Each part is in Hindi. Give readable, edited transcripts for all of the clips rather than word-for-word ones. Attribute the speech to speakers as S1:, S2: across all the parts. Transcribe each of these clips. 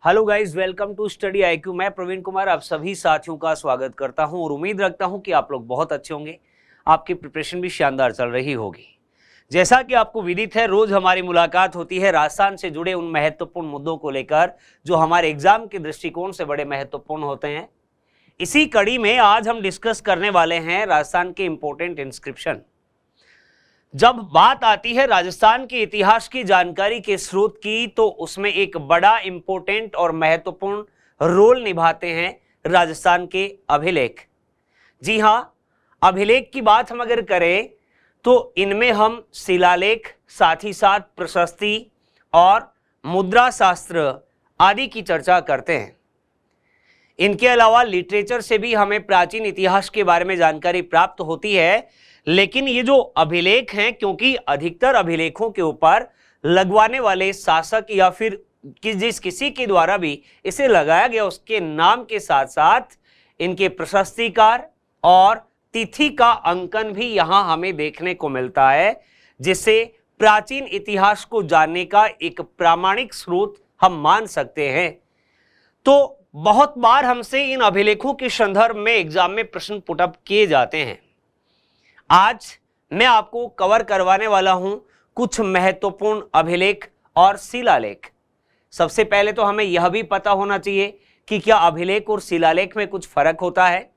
S1: Hello guys, welcome to Study IQ. मैं प्रवीण कुमार आप सभी साथियों का स्वागत करता हूं और उम्मीद रखता हूं कि आप लोग बहुत अच्छे होंगे। आपकी प्रिपरेशन भी शानदार चल रही होगी। जैसा कि आपको विदित है, रोज हमारी मुलाकात होती है राजस्थान से जुड़े उन महत्वपूर्ण मुद्दों को लेकर जो हमारे एग्जाम के दृष्टिकोण से बड़े महत्वपूर्ण होते हैं। इसी कड़ी में आज हम डिस्कस करने वाले हैं राजस्थान के इंपॉर्टेंट इंस्क्रिप्शन। जब बात आती है राजस्थान के इतिहास की जानकारी के स्रोत की, तो उसमें एक बड़ा इंपॉर्टेंट और महत्वपूर्ण रोल निभाते हैं राजस्थान के अभिलेख। जी हां, अभिलेख की बात हम अगर करें तो इनमें हम शिलालेख, साथ ही साथ प्रशस्ति और मुद्रा शास्त्र आदि की चर्चा करते हैं। इनके अलावा लिटरेचर से भी हमें प्राचीन इतिहास के बारे में जानकारी प्राप्त होती है। लेकिन ये जो अभिलेख हैं, क्योंकि अधिकतर अभिलेखों के ऊपर लगवाने वाले शासक या फिर जिस किसी के द्वारा भी इसे लगाया गया उसके नाम के साथ साथ इनके प्रशस्तिकार और तिथि का अंकन भी यहां हमें देखने को मिलता है, जिससे प्राचीन इतिहास को जानने का एक प्रामाणिक स्रोत हम मान सकते हैं। तो बहुत बार हमसे इन अभिलेखों के संदर्भ में एग्जाम में प्रश्न पुटअप किए जाते हैं। आज मैं आपको कवर करवाने वाला हूं कुछ महत्वपूर्ण अभिलेख और शिलालेख। सबसे पहले तो हमें यह भी पता होना चाहिए कि क्या अभिलेख और शिलालेख में कुछ फर्क होता है।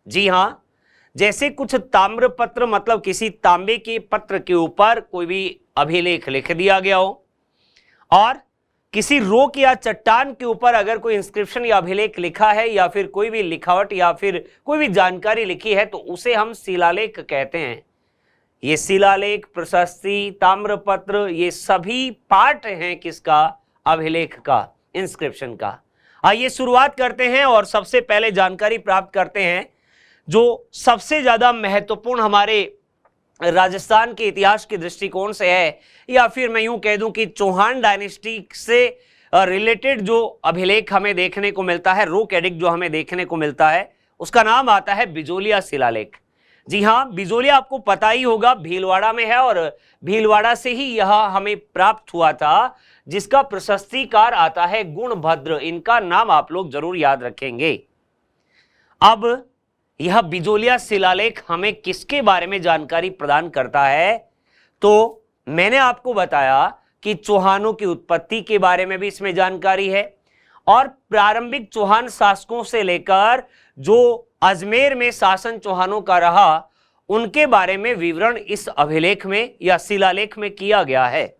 S1: जी हां, जैसे कुछ ताम्र पत्र मतलब किसी तांबे के पत्र के ऊपर कोई भी अभिलेख लिख दिया गया हो, और किसी रोक या चट्टान के ऊपर अगर कोई इंस्क्रिप्शन या अभिलेख लिखा है या फिर कोई भी लिखावट या फिर कोई भी जानकारी लिखी है, तो उसे हम शिलालेख कहते हैं। ये शिलालेख, प्रशस्ति, ताम्रपत्र, ये सभी पार्ट हैं किसका? अभिलेख का, इंस्क्रिप्शन का। आइए शुरुआत करते हैं और सबसे पहले जानकारी प्राप्त करते हैं जो सबसे ज्यादा महत्वपूर्ण हमारे राजस्थान के इतिहास के दृष्टिकोण से है, या फिर मैं यूं कह दूं कि चौहान डायनेस्टी से रिलेटेड जो अभिलेख हमें देखने को मिलता है, रोक एडिक्ट जो हमें देखने को मिलता है, उसका नाम आता है बिजोलिया शिलालेख। जी हां, बिजोलिया आपको पता ही होगा भीलवाड़ा में है और भीलवाड़ा से ही यह हमें प्राप्त हुआ था, जिसका प्रशस्तिकार आता है गुणभद्र। इनका नाम आप लोग जरूर याद रखेंगे। अब यह बिजोलिया शिलालेख हमें किसके बारे में जानकारी प्रदान करता है? तो मैंने आपको बताया कि चौहानों की उत्पत्ति के बारे में भी इसमें जानकारी है, और प्रारंभिक चौहान शासकों से लेकर जो अजमेर में शासन चौहानों का रहा, उनके बारे में विवरण इस अभिलेख में या शिलालेख में किया गया है।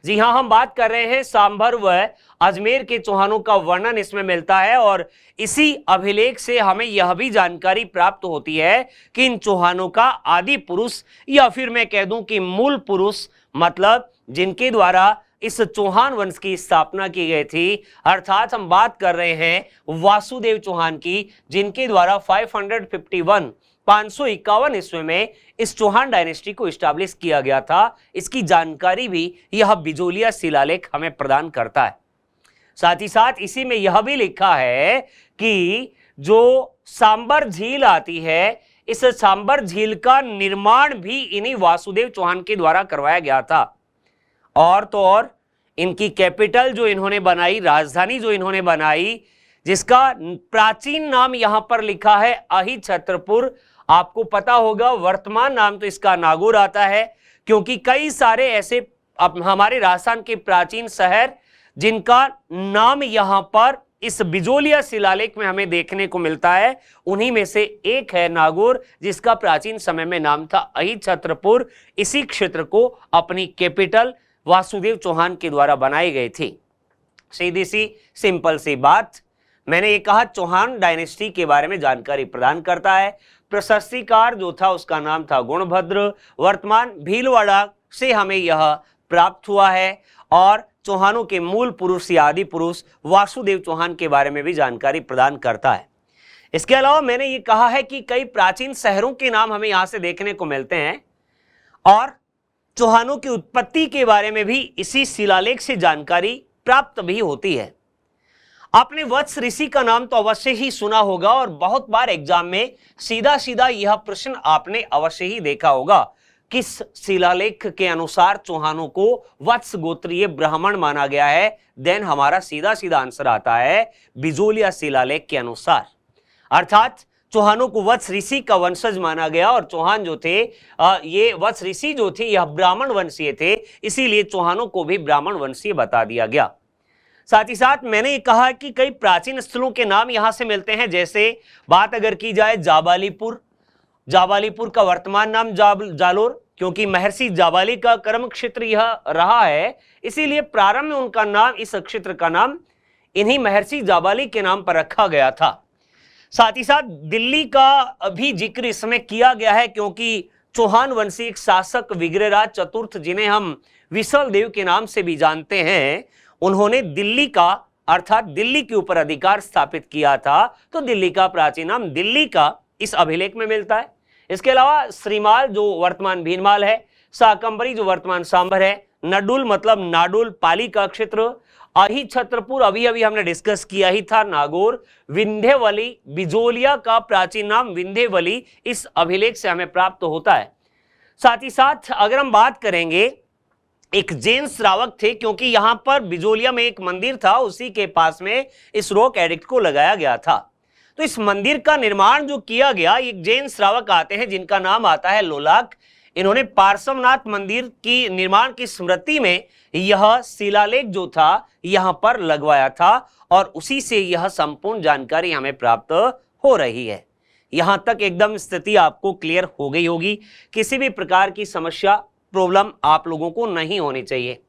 S1: जी हां, हम बात कर रहे हैं सांभर व अजमेर के चौहानों का वर्णन इसमें मिलता है, और इसी अभिलेख से हमें यह भी जानकारी प्राप्त होती है कि इन चौहानों का आदि पुरुष या फिर मैं कह दूं कि मूल पुरुष, मतलब जिनके द्वारा इस चौहान वंश की स्थापना की गई थी, अर्थात हम बात कर रहे हैं वासुदेव चौहान की, जिनके द्वारा 551 ईस्वी में इस चौहान डायनेस्टी को इस्टेब्लिश किया गया था। इसकी जानकारी भी यह बिजोलिया शिलालेख हमें प्रदान करता है। साथ ही साथ इसी में यह भी लिखा है कि जो सांबर झील आती है, इस सांबर झील का निर्माण भी इन्हीं वासुदेव चौहान के द्वारा करवाया गया था। और तो और इनकी कैपिटल जो इन्होंने बनाई, राजधानी जो इन्होंने बनाई, जिसका प्राचीन नाम यहां पर लिखा है अहिछत्रपुर। आपको पता होगा वर्तमान नाम तो इसका नागौर आता है, क्योंकि कई सारे ऐसे हमारे राजस्थान के प्राचीन शहर जिनका नाम यहां पर इस बिजोलिया शिलालेख में हमें देखने को मिलता है, उन्हीं में से एक है नागौर, जिसका प्राचीन समय में नाम था अहिछत्रपुर। इसी क्षेत्र को अपनी कैपिटल वासुदेव चौहान के द्वारा बनाई गई थी। सीधी सी सिंपल सी बात, मैंने ये कहा चौहान डायनेस्टी के बारे में जानकारी प्रदान करता है। प्रशस्तिकार जो था उसका नाम था गुणभद्र। वर्तमान भीलवाड़ा से हमें यह प्राप्त हुआ है, और चौहानों के मूल पुरुष या आदि पुरुष वासुदेव चौहान के बारे में भी जानकारी प्रदान करता है। इसके अलावा मैंने ये कहा है कि कई प्राचीन शहरों के नाम हमें यहां से देखने को मिलते हैं, और चौहानों की उत्पत्ति के बारे में भी इसी शिलालेख से जानकारी प्राप्त भी होती है। आपने वत्स ऋषि का नाम तो अवश्य ही सुना होगा, और बहुत बार एग्जाम में सीधा सीधा यह प्रश्न आपने अवश्य ही देखा होगा किस शिलालेख के अनुसार चौहानों को वत्स गोत्रीय ब्राह्मण माना गया है? देन हमारा सीधा सीधा आंसर आता है बिजोलिया शिलालेख के अनुसार। अर्थात चौहानों को वत्स ऋषि का वंशज माना गया और चौहान जो थे ये वत्स ऋषि जो थे यह ब्राह्मण वंशीय थे, इसीलिए चौहानों को भी ब्राह्मण वंशीय बता दिया गया। साथ ही साथ मैंने ये कहा कि कई प्राचीन स्थलों के नाम यहां से मिलते हैं। जैसे बात अगर की जाए जाबालीपुर, जाबालीपुर का वर्तमान नाम जालोर, क्योंकि महर्षि जाबाली का कर्म क्षेत्र यह रहा है, इसीलिए प्रारंभ में उनका नाम, इस क्षेत्र का नाम इन्हीं महर्षि जाबाली के नाम पर रखा गया था। साथ ही साथ दिल्ली का भी जिक्र इसमें किया गया है, क्योंकि चौहान वंशी एक शासक विग्रहराज चतुर्थ, जिन्हें हम विसल देव के नाम से भी जानते हैं, उन्होंने दिल्ली का अर्थात दिल्ली के ऊपर अधिकार स्थापित किया था। तो दिल्ली का प्राचीन नाम दिल्ली का इस अभिलेख में मिलता है। इसके अलावा श्रीमाल जो वर्तमान भीनमाल है, शाकंभरी जो वर्तमान सांभर है, नडुल मतलब नाडुल पाली का क्षेत्र, अही छत्रपुर अभी अभी हमने डिस्कस किया ही था, नागौर, विंध्यवली, बिजोलिया का प्राचीन नाम विंध्यवली इस अभिलेख से हमें प्राप्त होता है। साथ ही साथ अगर हम बात करेंगे, एक जैन श्रावक थे, क्योंकि यहां पर बिजोलिया में एक मंदिर था, उसी के पास में इस रॉक एडिक्ट को लगाया गया था। तो इस मंदिर का निर्माण जो किया गया, एक जैन श्रावक आते हैं जिनका नाम आता है लोलाक। इन्होंने पार्श्वनाथ मंदिर की निर्माण की स्मृति में यह शिलालेख जो था यहां पर लगवाया था और उसी से यह संपूर्ण जानकारी हमें प्राप्त हो रही है। यहां तक एकदम स्थिति आपको क्लियर हो गई होगी, किसी भी प्रकार की समस्या प्रॉब्लम आप लोगों को नहीं होनी चाहिए।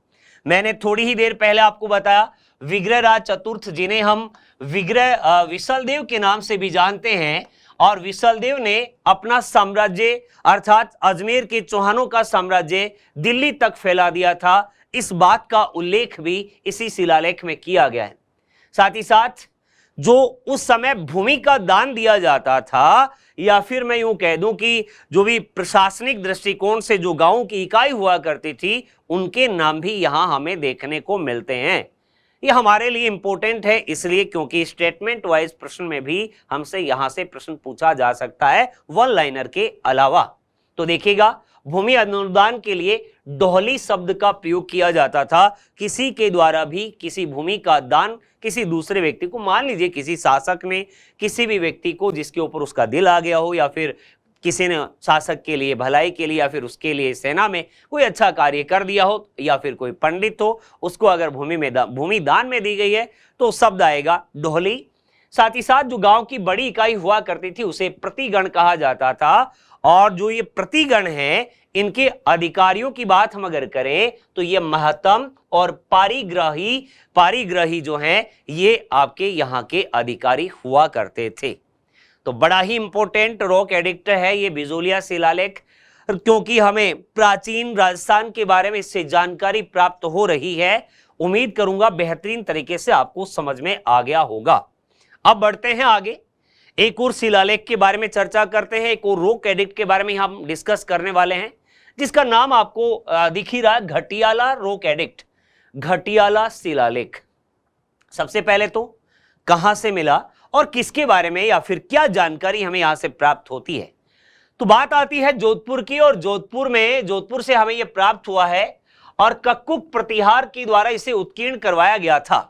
S1: मैंने थोड़ी ही देर पहले आपको बताया विग्रहराज चतुर्थ, जिन्हें हम विसलदेव के नाम से भी जानते हैं, और विसलदेव ने अपना साम्राज्य अर्थात अजमेर के चौहानों का साम्राज्य दिल्ली तक फैला दिया था। इस बात का उल्लेख भी इसी शिलालेख में किया गया है। साथ ही साथ जो उस समय भूमि का दान दिया जाता था, या फिर मैं यूं कह दूं कि जो भी प्रशासनिक दृष्टिकोण से जो गांवों की इकाई हुआ करती थी, उनके नाम भी यहां हमें देखने को मिलते हैं। ये हमारे लिए इंपॉर्टेंट है इसलिए क्योंकि स्टेटमेंट वाइज प्रश्न में भी हमसे यहां से प्रश्न पूछा जा सकता है वन लाइनर के अलावा। तो देखिएगा, भूमि अनुदान के लिए डोहली शब्द का प्रयोग किया जाता था। किसी के द्वारा भी किसी भूमि का दान किसी दूसरे व्यक्ति को, मान लीजिए किसी शासक ने किसी भी व्यक्ति को जिसके ऊपर उसका दिल आ गया हो, या फिर किसी ने शासक के लिए भलाई के लिए या फिर उसके लिए सेना में कोई अच्छा कार्य कर दिया हो, या फिर कोई पंडित हो, उसको अगर भूमि दान में दी गई है तो शब्द आएगा डोहली। साथ ही साथ जो गांव की बड़ी इकाई हुआ करती थी उसे प्रतिगण कहा जाता था, और जो ये प्रतिगण है इनके अधिकारियों की बात हम अगर करें तो ये महतम और पारिग्राही जो हैं ये आपके यहाँ के अधिकारी हुआ करते थे। तो बड़ा ही इंपॉर्टेंट रॉक एडिक्ट है ये बिजोलिया शिलालेख, क्योंकि हमें प्राचीन राजस्थान के बारे में इससे जानकारी प्राप्त हो रही है। उम्मीद करूंगा बेहतरीन तरीके से आपको समझ में आ गया होगा। अब बढ़ते हैं आगे, एक और शिलालेख के बारे में चर्चा करते हैं, एक और रॉक एडिक्ट के बारे में हम डिस्कस करने वाले हैं, जिसका नाम आपको दिख ही रहा है, घटियाला रॉक एडिक्ट, घटियाला शिलालेख। सबसे पहले तो कहां से मिला और किसके बारे में या फिर क्या जानकारी हमें यहां से प्राप्त होती है? तो बात आती है जोधपुर की, और जोधपुर से हमें यह प्राप्त हुआ है और कक्कुक प्रतिहार के द्वारा इसे उत्कीर्ण करवाया गया था।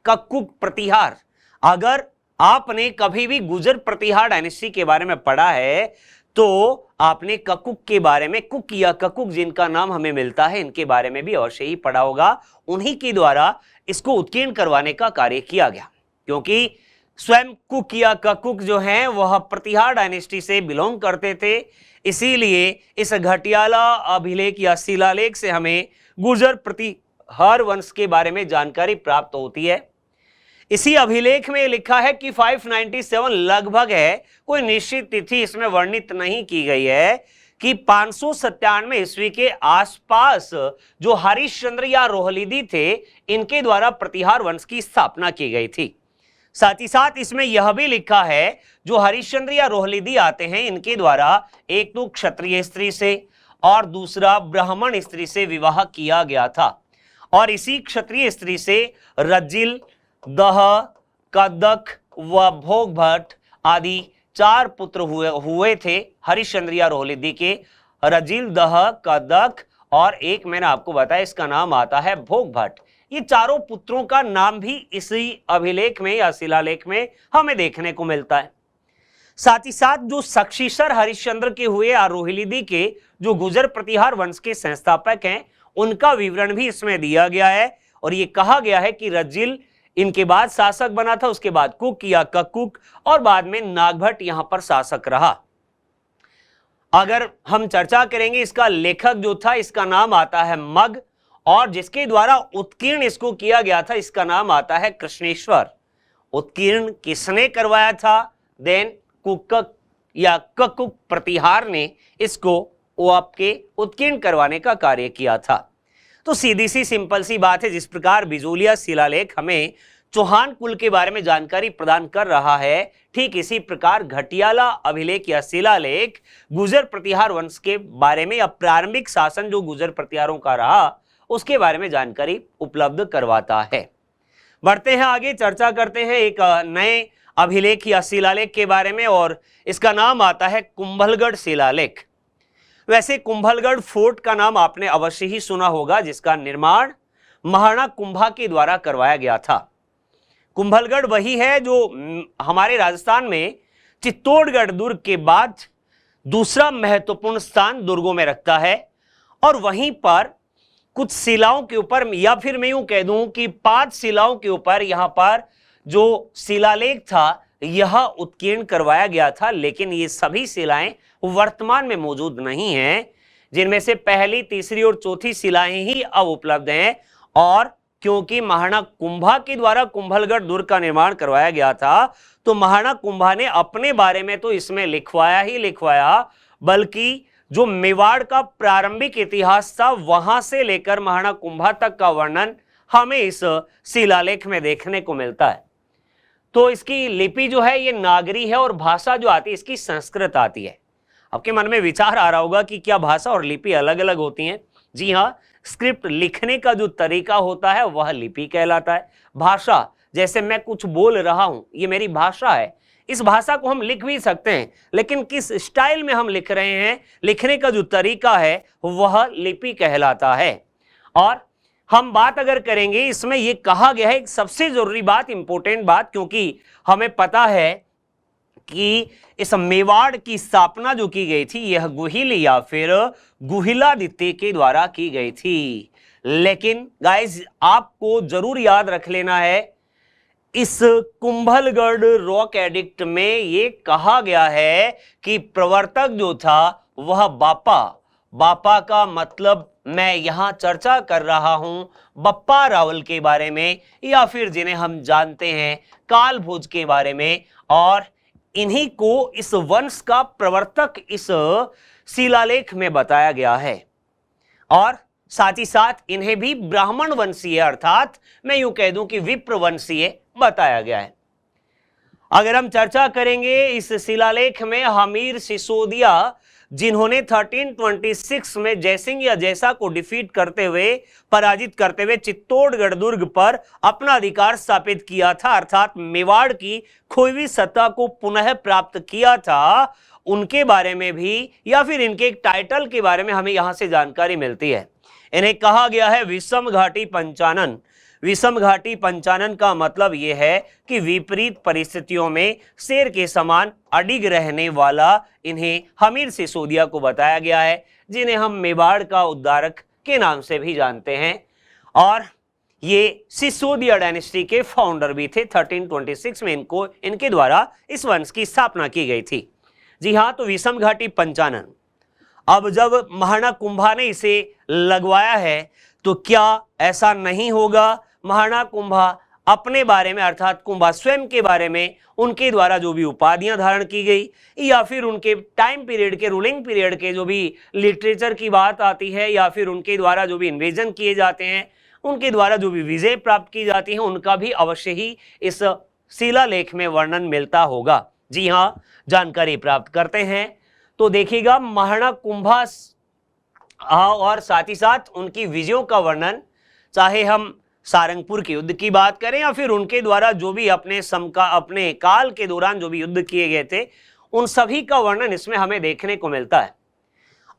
S1: कक्कुक प्रतिहार, अगर आपने कभी भी गुर्जर प्रतिहार डायनेस्टी के बारे में पढ़ा है तो आपने कक्कुक के बारे में, कुक या कक्कुक जिनका नाम हमें मिलता है, इनके बारे में भी अवश्य ही पढ़ा होगा। उन्हीं के द्वारा इसको उत्कीर्ण करवाने का कार्य किया गया, क्योंकि स्वयं कुक या कक्कुक जो हैं वह प्रतिहार डायनेस्टी से बिलोंग करते थे। इसीलिए इस घटियाला अभिलेख या शिलालेख से हमें गुर्जर प्रतिहार वंश के बारे में जानकारी प्राप्त होती है। इसी अभिलेख में लिखा है कि 597 लगभग है, कोई निश्चित तिथि इसमें वर्णित नहीं की गई है, कि 597 ईस्वी के आसपास जो हरिश्चंद्र या रोहलीदी थे इनके द्वारा प्रतिहार वंश की स्थापना की गई थी। साथ ही साथ इसमें यह भी लिखा है जो हरिश्चंद्र या रोहलीदी आते हैं इनके द्वारा एक तो क्षत्रिय स्त्री से और दूसरा ब्राह्मण स्त्री से विवाह किया गया था, और इसी क्षत्रिय स्त्री से रजिल, दह, कदक व भोग भट्ट आदि 4 पुत्र हुए थे हरिश्चंद्र या रोहलीदी के। रजिल दह, कदक और एक मैंने आपको बताया इसका नाम आता है भोगभट। ये चारों पुत्रों का नाम भी इसी अभिलेख में या शिलालेख में हमें देखने को मिलता है। साथ ही साथ जो सक्शीसर हरिश्चंद्र के हुए या रोहिलिदी के जो गुजर प्रतिहार वंश के संस्थापक हैं, उनका विवरण भी इसमें दिया गया है और ये कहा गया है कि रजिल इनके बाद शासक बना था, उसके बाद कुक या ककुक और बाद में नागभट्ट यहां पर शासक रहा। अगर हम चर्चा करेंगे, इसका लेखक जो था इसका नाम आता है मग और जिसके द्वारा उत्कीर्ण इसको किया गया था इसका नाम आता है कृष्णेश्वर। उत्कीर्ण किसने करवाया था? देन कुकक या ककुक प्रतिहार ने इसको वो आपके उत्कीर्ण करवाने का कार्य किया था। तो सीधी सी सिंपल सी बात है, जिस प्रकार बिजोलिया शिलालेख हमें चौहान कुल के बारे में जानकारी प्रदान कर रहा है, ठीक इसी प्रकार घटियाला अभिलेख या शिलालेख गुजर प्रतिहार वंश के बारे में या प्रारंभिक शासन जो गुजर प्रतिहारों का रहा उसके बारे में जानकारी उपलब्ध करवाता है। बढ़ते हैं आगे, चर्चा करते हैं एक नए अभिलेख या शिलालेख के बारे में और इसका नाम आता है कुंभलगढ़ शिलालेख। वैसे कुंभलगढ़ फोर्ट का नाम आपने अवश्य ही सुना होगा, जिसका निर्माण महाराणा कुंभा के द्वारा करवाया गया था। कुंभलगढ़ वही है जो हमारे राजस्थान में चित्तौड़गढ़ दुर्ग के बाद दूसरा महत्वपूर्ण स्थान दुर्गों में रखता है और वहीं पर कुछ शिलाओं के ऊपर या फिर मैं यूं कह दूं कि 5 शिलाओं के ऊपर यहां पर जो शिलालेख था यह उत्कीर्ण करवाया गया था, लेकिन ये सभी शिलाएं वर्तमान में मौजूद नहीं हैं, जिनमें से पहली, तीसरी और चौथी शिलाएं ही अब उपलब्ध हैं। और क्योंकि महाराणा कुंभा के द्वारा कुंभलगढ़ दुर्ग का निर्माण करवाया गया था, तो महाराणा कुंभा ने अपने बारे में तो इसमें लिखवाया ही लिखवाया, बल्कि जो मेवाड़ का प्रारंभिक इतिहास था वहां से लेकर महाराणा कुंभा तक का वर्णन हमें इस शिलालेख में देखने को मिलता है। तो इसकी लिपि जो है ये नागरी है और भाषा जो आती है इसकी संस्कृत आती है। आपके मन में विचार आ रहा होगा कि क्या भाषा और लिपि अलग अलग होती हैं? जी हाँ, स्क्रिप्ट लिखने का जो तरीका होता है वह लिपि कहलाता है। भाषा, जैसे मैं कुछ बोल रहा हूं, ये मेरी भाषा है, इस भाषा को हम लिख भी सकते हैं, लेकिन किस स्टाइल में हम लिख रहे हैं, लिखने का जो तरीका है वह लिपि कहलाता है। और हम बात अगर करेंगे, इसमें यह कहा गया है एक सबसे जरूरी बात, इंपॉर्टेंट बात, क्योंकि हमें पता है कि इस मेवाड़ की स्थापना जो की गई थी यह गुहिल या फिर गुहिलादित्य के द्वारा की गई थी। लेकिन गाइस आपको जरूर याद रख लेना है, इस कुंभलगढ़ रॉक एडिक्ट में ये कहा गया है कि प्रवर्तक जो था वह बापा, बापा का मतलब मैं यहां चर्चा कर रहा हूं बप्पा रावल के बारे में, या फिर जिन्हें हम जानते हैं कालभोज के बारे में, और इन्हीं को इस वंश का प्रवर्तक इस शिलालेख में बताया गया है। और साथ ही साथ इन्हें भी ब्राह्मण वंशीय अर्थात मैं यूं कह दूं कि विप्र वंशीय बताया गया है। अगर हम चर्चा करेंगे इस शिलालेख में हमीर सिसोदिया, जिन्होंने 1326 में जयसिंह या जैसा को डिफीट करते हुए, पराजित करते हुए चित्तौड़गढ़ दुर्ग पर अपना अधिकार स्थापित किया था, अर्थात मेवाड़ की खोई हुई सत्ता को पुनः प्राप्त किया था, उनके बारे में भी या फिर इनके एक टाइटल के बारे में हमें यहां से जानकारी मिलती है। इन्हें कहा गया है विषम घाटी पंचानन। विषम घाटी पंचानन का मतलब यह है कि विपरीत परिस्थितियों में शेर के समान अडिग रहने वाला इन्हें हमीर सिसोदिया को बताया गया है, जिन्हें हम मेवाड़ का उद्धारक के नाम से भी जानते हैं। और ये सिसोदिया डायनेस्टी के फाउंडर भी थे। 1326 में इनके द्वारा इस वंश की स्थापना की गई थी। जी हाँ, तो विषम घाटी पंचानन। अब जब महाराणा कुंभा ने इसे लगवाया है तो क्या ऐसा नहीं होगा? महाराणा कुंभा अपने बारे में अर्थात कुंभा स्वयं के बारे में, उनके द्वारा जो भी उपाधियां धारण की गई या फिर उनके टाइम पीरियड के, रूलिंग पीरियड के जो भी लिटरेचर की बात आती है या फिर उनके द्वारा जो भी इन्वेजन किए जाते हैं, उनके द्वारा जो भी विजय प्राप्त की जाती है, उनका भी अवश्य ही इस शिलालेख में वर्णन मिलता होगा। जी हाँ, जानकारी प्राप्त करते हैं तो देखिएगा महाराणा कुंभा और साथ ही साथ उनकी विजयों का वर्णन, चाहे हम सारंगपुर के युद्ध की बात करें या फिर उनके द्वारा जो भी अपने काल के दौरान जो भी युद्ध किए गए थे, उन सभी का वर्णन इसमें हमें देखने को मिलता है।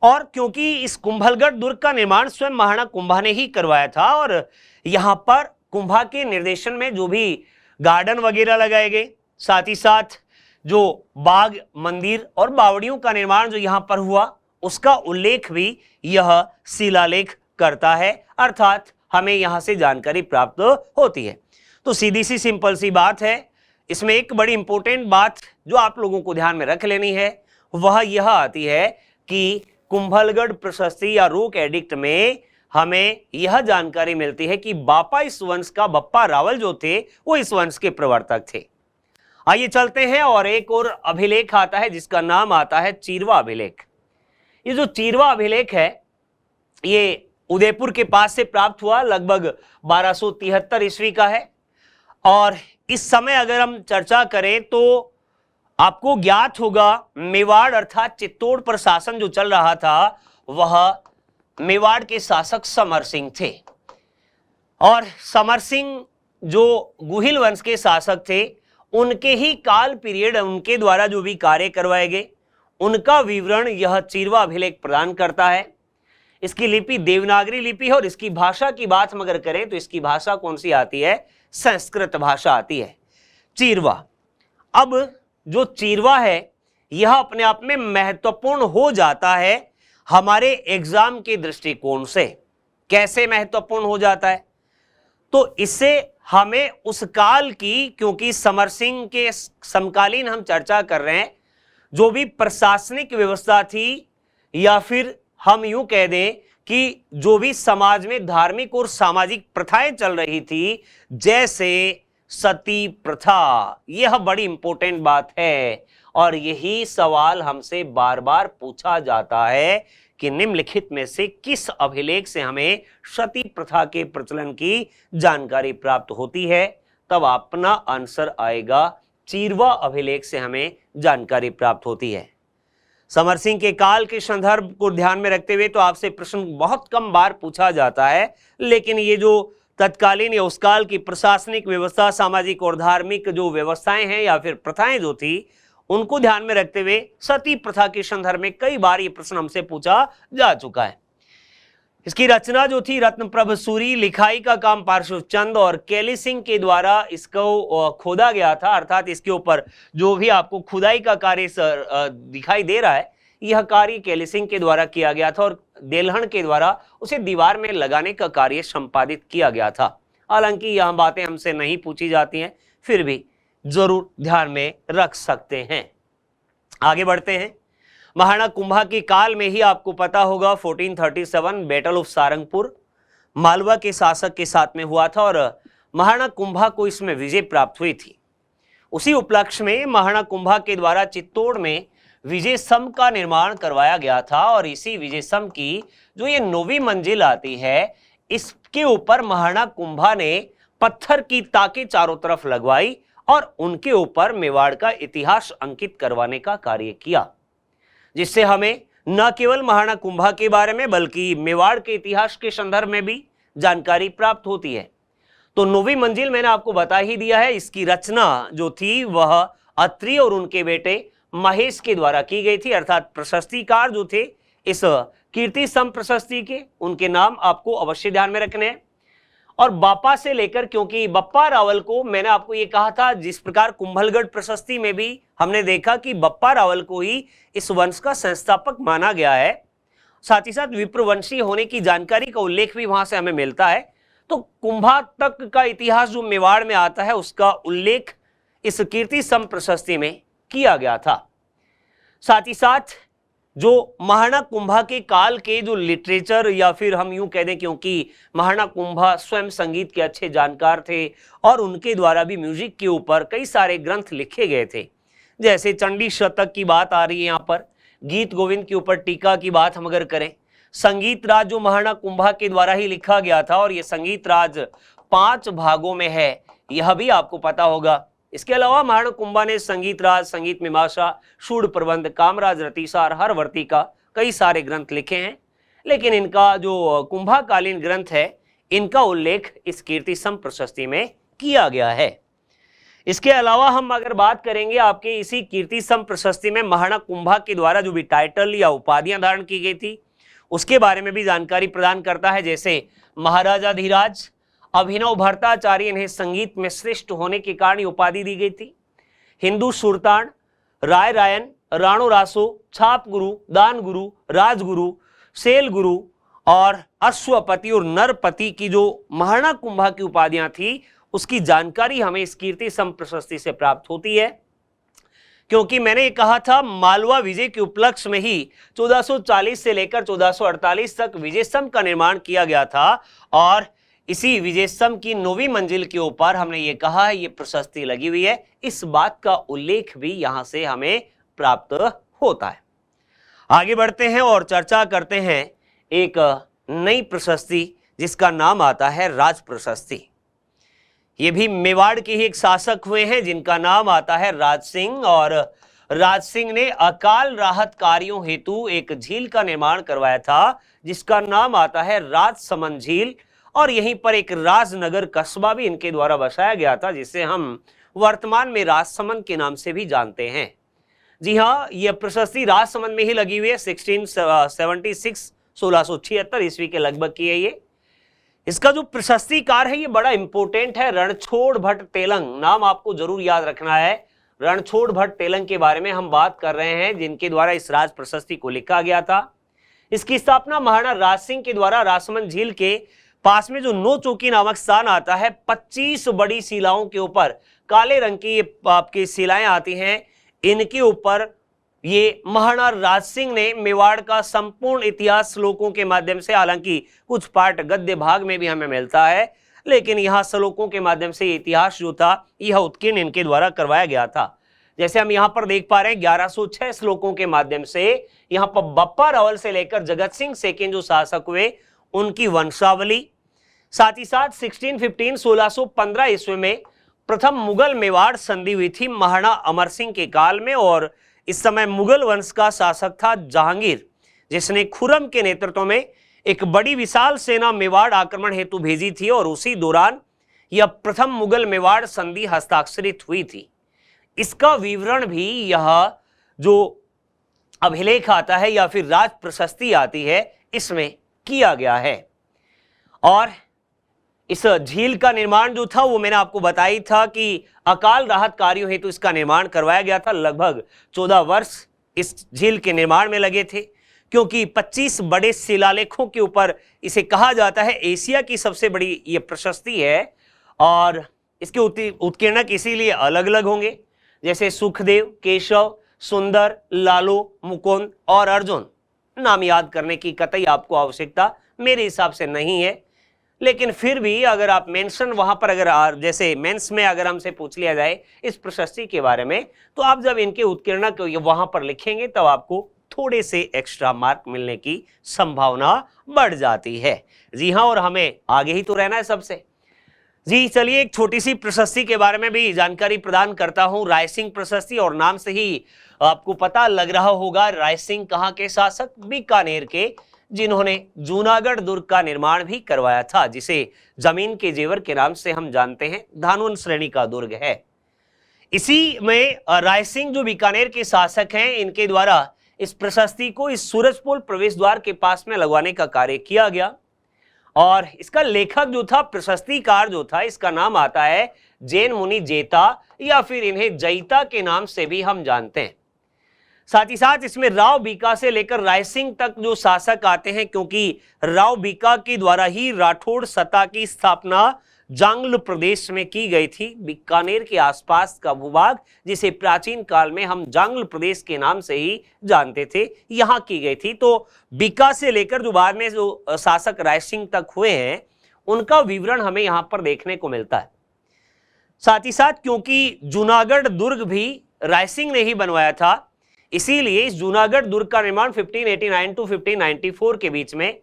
S1: और क्योंकि इस कुंभलगढ़ दुर्ग का निर्माण स्वयं महाराणा कुंभा ने ही करवाया था और यहां पर कुंभा के निर्देशन में जो भी गार्डन वगैरह लगाए गए, साथ ही साथ जो बाग, मंदिर और बावड़ियों का निर्माण जो यहां पर हुआ, उसका उल्लेख भी यह शिलालेख करता है, अर्थात हमें यहां से जानकारी प्राप्त होती है। तो सीधी सी सिंपल सी बात है। इसमें एक बड़ी इंपॉर्टेंट बात जो आप लोगों को ध्यान में रख लेनी है वह यह आती है कि कुंभलगढ़ प्रशस्ति या रोक एडिक्ट में हमें यह जानकारी मिलती है कि बापा इस वंश का, बप्पा रावल जो थे वो इस वंश के प्रवर्तक थे। आइए चलते हैं और एक और अभिलेख आता है जिसका नाम आता है चीरवा अभिलेख। ये जो चीरवा अभिलेख है ये उदयपुर के पास से प्राप्त हुआ, लगभग 1273 ईस्वी का है। और इस समय अगर हम चर्चा करें तो आपको ज्ञात होगा मेवाड़ अर्थात चित्तौड़ पर शासन जो चल रहा था वह मेवाड़ के शासक समर सिंह थे। और समर सिंह जो गुहिल वंश के शासक थे उनके ही काल पीरियड, उनके द्वारा जो भी कार्य करवाए गए उनका विवरण यह चीरवा अभिलेख प्रदान करता है। इसकी लिपि देवनागरी लिपि है और इसकी भाषा की बात हम अगर करें तो इसकी भाषा कौन सी आती है? संस्कृत भाषा आती है, चीरवा। अब जो चीरवा है यह अपने आप में महत्वपूर्ण हो जाता है हमारे एग्जाम के दृष्टिकोण से। कैसे महत्वपूर्ण हो जाता है? तो इससे हमें उस काल की, क्योंकि समर सिंह के समकालीन हम चर्चा कर रहे हैं, जो भी प्रशासनिक व्यवस्था थी या फिर हम यूं कह दें कि जो भी समाज में धार्मिक और सामाजिक प्रथाएं चल रही थी, जैसे सती प्रथा, यह बड़ी इंपॉर्टेंट बात है। और यही सवाल हमसे बार बार पूछा जाता है कि निम्नलिखित में से किस अभिलेख से हमें सती प्रथा के प्रचलन की जानकारी प्राप्त होती है? तब अपना आंसर आएगा चीरवा अभिलेख से हमें जानकारी प्राप्त होती है। समर सिंह के काल के संदर्भ को ध्यान में रखते हुए तो आपसे प्रश्न बहुत कम बार पूछा जाता है, लेकिन ये जो तत्कालीन या उस काल की प्रशासनिक व्यवस्था, सामाजिक और धार्मिक जो व्यवस्थाएं हैं या फिर प्रथाएं जो थी, उनको ध्यान में रखते हुए सती प्रथा के संदर्भ में कई बार ये प्रश्न हमसे पूछा जा चुका है। इसकी रचना जो थी रत्नप्रभ सूरी, लिखाई का काम पार्श्व चंद और केली सिंह के द्वारा इसको खोदा गया था, अर्थात इसके ऊपर जो भी आपको खुदाई का कार्य दिखाई दे रहा है यह कार्य केली सिंह के द्वारा किया गया था और देलहन के द्वारा उसे दीवार में लगाने का कार्य संपादित किया गया था। हालांकि यह बातें हमसे नहीं पूछी जाती हैं, फिर भी जरूर ध्यान में रख सकते हैं। आगे बढ़ते हैं। महाराणा कुंभा के काल में ही आपको पता होगा 1437 बैटल ऑफ सारंगपुर मालवा के शासक के साथ में हुआ था और महाराणा कुंभा को इसमें विजय प्राप्त हुई थी। उसी उपलक्ष्य में महाराणा कुंभा के द्वारा चित्तौड़ में विजय स्तंभ का निर्माण करवाया गया था और इसी विजय स्तंभ की जो ये 9वीं मंजिल आती है, इसके ऊपर महाराणा कुंभा ने पत्थर की ताकें चारों तरफ लगवाई और उनके ऊपर मेवाड़ का इतिहास अंकित करवाने का कार्य किया, जिससे हमें न केवल महाराणा कुंभा के बारे में बल्कि मेवाड़ के इतिहास के संदर्भ में भी जानकारी प्राप्त होती है। तो 9वीं मंजिल मैंने आपको बता ही दिया है। इसकी रचना जो थी वह अत्रि और उनके बेटे महेश के द्वारा की गई थी, अर्थात प्रशस्तिकार जो थे इस कीर्ति स्तंभ प्रशस्ति के, उनके नाम आपको अवश्य ध्यान में रखने हैं। और बापा से लेकर, क्योंकि बप्पा रावल को मैंने आपको ये कहा था, जिस प्रकार कुंभलगढ़ प्रशस्ति में भी हमने देखा कि बप्पा रावल को ही इस वंश का संस्थापक माना गया है, साथ ही साथ विप्रवंशी होने की जानकारी का उल्लेख भी वहां से हमें मिलता है। तो कुंभा तक का इतिहास जो मेवाड़ में आता है उसका उल्लेख इस कीर्ति स्तंभ प्रशस्ति में किया गया था। साथ ही साथ जो महाराणा कुंभा के काल के जो लिटरेचर, या फिर हम यूं कह दें क्योंकि महाराणा कुंभा स्वयं संगीत के अच्छे जानकार थे और उनके द्वारा भी म्यूजिक के ऊपर कई सारे ग्रंथ लिखे गए थे, जैसे चंडी शतक की बात आ रही है यहाँ पर, गीत गोविंद के ऊपर टीका की बात हम अगर करें, संगीत राज जो महाराणा कुंभा के द्वारा ही लिखा गया था और ये संगीत राज 5 भागों में है, यह भी आपको पता होगा। इसके अलावा महाराणा कुंभा ने संगीत राज, संगीत मीमांसा, शूड प्रबंध, कामराज रतिसार, हरवर्तिका कई सारे ग्रंथ लिखे हैं, लेकिन इनका जो कुंभाकालीन ग्रंथ है इनका उल्लेख इस कीर्ति स्तंभ प्रशस्ति में किया गया है। इसके अलावा हम अगर बात करेंगे आपके इसी कीर्ति स्तंभ प्रशस्ति में महाराणा कुंभा के द्वारा जो भी टाइटल या उपाधियां धारण की गई थी उसके बारे में भी जानकारी प्रदान करता है। जैसे महाराजा धीराज, अभिनव भट्टाचार्य, इन्हें संगीत में श्रेष्ठ होने के कारण उपाधि दी गई थी। हिंदू सुल्तान, राय रायन, राणो रासो, छाप गुरु, दान गुरु, राजगुरु, सेल गुरु और अश्वपति और नरपति की जो महाराणा कुंभा की उपाधियां थी उसकी जानकारी हमें इस कीर्ति स्तंभ प्रशस्ति से प्राप्त होती है। क्योंकि मैंने ये कहा था मालवा विजय के उपलक्ष्य में ही 1440 से लेकर 1448 तक विजय स्तंभ का निर्माण किया गया था और इसी विजय स्तंभ की 9वीं मंजिल के ऊपर हमने ये कहा है ये प्रशस्ति लगी हुई है। इस बात का उल्लेख भी यहां से हमें प्राप्त होता है। आगे बढ़ते हैं और चर्चा करते हैं एक नई प्रशस्ति जिसका नाम आता है राज प्रशस्ति। ये भी मेवाड़ के ही एक शासक हुए हैं जिनका नाम आता है राज सिंह, और राज सिंह ने अकाल राहत कार्यों हेतु एक झील का निर्माण करवाया था जिसका नाम आता है राजसमंद झील, और यहीं पर एक राजनगर कस्बा भी इनके द्वारा बसाया गया था जिसे हम वर्तमान में राजसमंद के नाम से भी जानते हैं। जी हाँ, यह प्रशस्ति राजसमंद में ही लगी हुई है। 1676 ईस्वी के लगभग की है ये। इसका जो प्रशस्तिकार है ये बड़ा इंपॉर्टेंट है, रणछोड़ भट्ट तेलंग। नाम आपको जरूर याद रखना है। रणछोड़ भट्ट तेलंग के बारे में हम बात कर रहे हैं जिनके द्वारा इस राज प्रशस्ति को लिखा गया था। इसकी स्थापना महाराणा राज सिंह के द्वारा राजसमंद झील के पास में जो नो चौकी नामक स्थान आता है 25 बड़ी शिलाओं के ऊपर काले रंग की आपकी शिलाएं आती हैं, इनके ऊपर ये महाराणा राज सिंह ने मेवाड़ का संपूर्ण इतिहास श्लोकों के माध्यम से, हालांकि कुछ पार्ट गद्य भाग में भी हमें मिलता है, लेकिन यहाँ श्लोकों के माध्यम से इतिहास जो था यह उत्कीर्ण इनके द्वारा करवाया गया था। जैसे हम यहाँ पर देख पा रहे हैं 1106 श्लोकों के माध्यम से यहाँ पर बप्पा रावल से लेकर जगत सिंह सेकेंड जो शासक हुए उनकी वंशावली, साथ ही साथ 1615 ईस्वी में प्रथम मुगल मेवाड़ संधि हुई थी महाराणा अमर सिंह के काल में, और इस समय मुगल वंश का शासक था जहांगीर जिसने खुरम के नेतृत्व में एक बड़ी विशाल सेना मेवाड़ आक्रमण हेतु भेजी थी और उसी दौरान यह प्रथम मुगल मेवाड़ संधि हस्ताक्षरित हुई थी। इसका विवरण भी यह जो अभिलेख आता है या फिर राज प्रशस्ति आती है इसमें किया गया है। और इस झील का निर्माण जो था वो मैंने आपको बताई था कि अकाल राहत कार्यों हेतु इसका निर्माण करवाया गया था। लगभग 14 वर्ष इस झील के निर्माण में लगे थे, क्योंकि 25 बड़े शिलालेखों के ऊपर इसे कहा जाता है एशिया की सबसे बड़ी ये प्रशस्ति है। और इसके उत्कीर्णक इसीलिए अलग अलग होंगे, जैसे सुखदेव, केशव, सुंदर, लालो, मुकुंद और अर्जुन। नाम याद करने की कतई आपको आवश्यकता मेरे हिसाब से नहीं है, लेकिन फिर भी अगर आप मेंशन वहां पर अगर जैसे मेंस में अगर हमसे पूछ लिया जाए इस प्रशस्ति के बारे में, तो आप जब इनके उत्कीर्णक वहां पर लिखेंगे तब आपको थोड़े से एक्स्ट्रा मार्क मिलने की संभावना बढ़ जाती है। जी हाँ, और हमें आगे ही तो रहना है सबसे। जी चलिए, एक छोटी सी प्रशस्ति के बारे में भी जानकारी प्रदान करता हूं, रायसिंह प्रशस्ति। और नाम से ही आपको पता लग रहा होगा रायसिंह कहाँ के शासक, बीकानेर के, जिन्होंने जूनागढ़ दुर्ग का निर्माण भी करवाया था, जिसे जमीन के जेवर के नाम से हम जानते हैं। धानवन श्रेणी का दुर्ग है। इसी में रायसिंह जो बीकानेर के शासक हैं, इनके द्वारा इस प्रशस्ति को इस सूरजपोल प्रवेश द्वार के पास में लगवाने का कार्य किया गया। और इसका लेखक जो था, प्रशस्तिकार जो था, इसका नाम आता है जैन मुनि जेता, या फिर इन्हें जैता के नाम से भी हम जानते हैं। साथ ही साथ इसमें राव बीका से लेकर रायसिंह तक जो शासक आते हैं, क्योंकि राव बीका के द्वारा ही राठौड़ सत्ता की स्थापना जांगल प्रदेश में की गई थी। बीकानेर के आसपास का भूभाग, जिसे प्राचीन काल में हम जांगल प्रदेश के नाम से ही जानते थे, यहां की गई थी। तो बीका से लेकर जो बाद में जो शासक रायसिंह तक हुए हैं उनका विवरण हमें यहां पर देखने को मिलता है। साथ ही साथ क्योंकि जूनागढ़ दुर्ग भी रायसिंह ने ही बनवाया था, इसीलिए इस जूनागढ़ दुर्ग का निर्माण 1589 टू 1594 के बीच में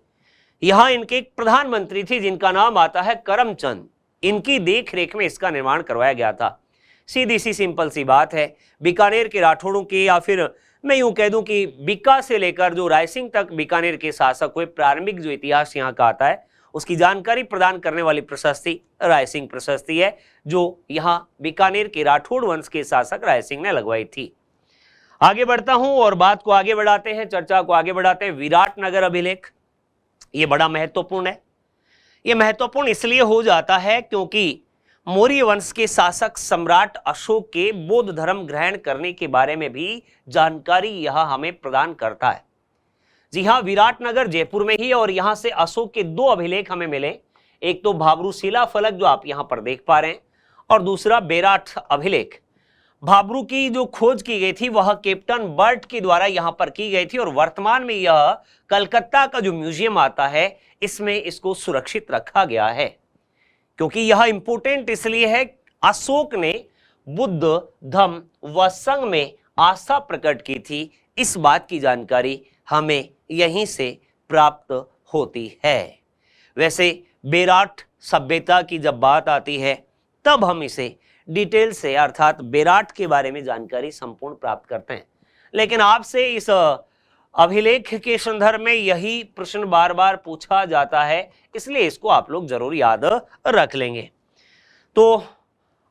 S1: यहां इनके एक प्रधानमंत्री थे जिनका नाम आता है करमचंद, इनकी देख रेख में इसका निर्माण करवाया गया था। सीधी सी सिंपल सी बात है, बीकानेर के राठौड़ों के, या फिर मैं यूं कह दूं कि बीका से लेकर जो रायसिंह तक बीकानेर के शासक हुए, प्रारंभिक जो इतिहास यहाँ का आता है उसकी जानकारी प्रदान करने वाली प्रशस्ति राय सिंह प्रशस्ति है, जो यहां बीकानेर के राठौड़ वंश के शासक राय सिंह ने लगवाई थी। आगे बढ़ता हूं और बात को आगे बढ़ाते हैं, चर्चा को आगे बढ़ाते हैं। विराटनगर अभिलेख, यह बड़ा महत्वपूर्ण है। यह महत्वपूर्ण इसलिए हो जाता है क्योंकि मौर्य वंश के शासक सम्राट अशोक के बौद्ध धर्म ग्रहण करने के बारे में भी जानकारी यह हमें प्रदान करता है। जी हां, विराटनगर जयपुर में ही, और यहां से अशोक के 2 अभिलेख हमें मिले। एक तो भाबरू शिला फलक जो आप यहां पर देख पा रहे हैं, और दूसरा बेराट अभिलेख। भाबरू की जो खोज की गई थी वह कैप्टन बर्ट के द्वारा यहां पर की गई थी, और वर्तमान में यह कलकत्ता का जो म्यूजियम आता है इसमें इसको सुरक्षित रखा गया है। क्योंकि यह इंपोर्टेंट इसलिए है, अशोक ने बुद्ध धम्म व संघ में आस्था प्रकट की थी, इस बात की जानकारी हमें यहीं से प्राप्त होती है। वैसे बेराट सभ्यता की जब बात आती है तब हम इसे डिटेल से अर्थात बेराट के बारे में जानकारी संपूर्ण प्राप्त करते हैं, लेकिन आपसे इस अभिलेख के संदर्भ में यही प्रश्न बार बार पूछा जाता है, इसलिए इसको आप लोग जरूर याद रख लेंगे। तो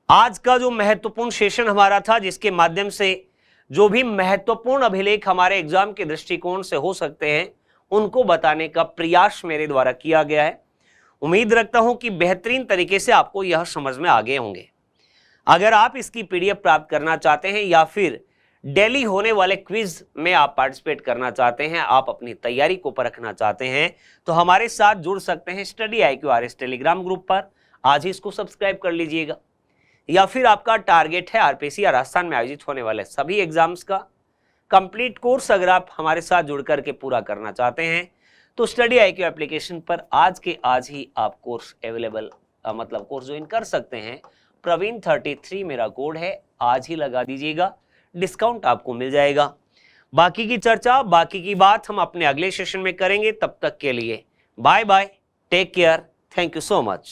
S1: आज का जो महत्वपूर्ण सेशन हमारा था, जिसके माध्यम से जो भी महत्वपूर्ण अभिलेख हमारे एग्जाम के दृष्टिकोण से हो सकते हैं उनको बताने का प्रयास मेरे द्वारा किया गया है। उम्मीद रखता हूं कि बेहतरीन तरीके से आपको यह समझ में आ गए होंगे। अगर आप इसकी पीडीएफ प्राप्त करना चाहते हैं या फिर डेली होने वाले क्विज में आप पार्टिसिपेट करना चाहते हैं, आप अपनी तैयारी को परखना चाहते हैं, तो हमारे साथ जुड़ सकते हैं study IQ RS Telegram group पर। आज ही इसको सब्सक्राइब कर लीजिएगा। या फिर आपका टारगेट है आरपीएससी या राजस्थान में आयोजित होने वाले सभी एग्जाम्स का कंप्लीट कोर्स, अगर आप हमारे साथ जुड़ करके पूरा करना चाहते हैं तो स्टडी IQ एप्लीकेशन पर आज के आज ही आप कोर्स अवेलेबल मतलब कोर्स ज्वाइन कर सकते हैं। प्रवीण 33 मेरा कोड है, आज ही लगा दीजिएगा, डिस्काउंट आपको मिल जाएगा। बाकी की चर्चा, बाकी की बात हम अपने अगले सेशन में करेंगे। तब तक के लिए bye bye, take care, thank you so much.